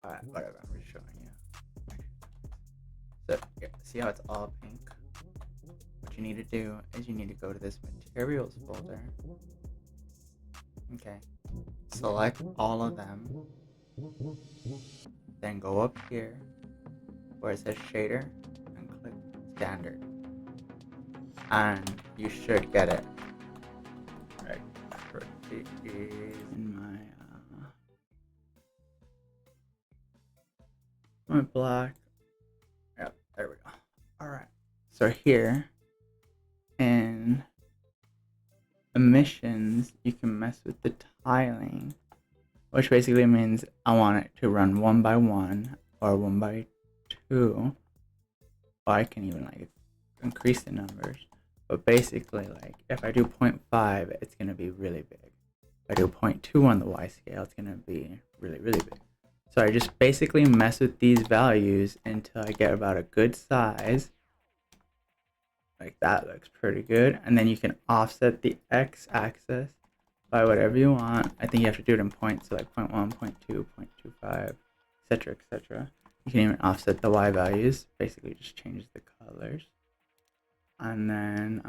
Whatever, I'm just showing you. So, yeah, see how it's all pink? What you need to do is you need to go to this materials folder. Okay. Select all of them. Then go up here where it says shader and click standard. And you should get it. Right. It is in my black. Yep, there we go. Alright. So here in emissions, you can mess with the tiling, which basically means I want it to run 1 by 1 or 1 by 2, or I can even like increase the numbers. But basically, like if I do 0.5, it's gonna be really big. If I do 0.2 on the Y scale, it's gonna be really big. So I just basically mess with these values until I get about a good size. Like that looks pretty good. And then you can offset the x-axis by whatever you want. I think you have to do it in points, so like 0.1, 0.2, 0.25, etc, etc. You can even offset the y values. Basically just changes the colors. And then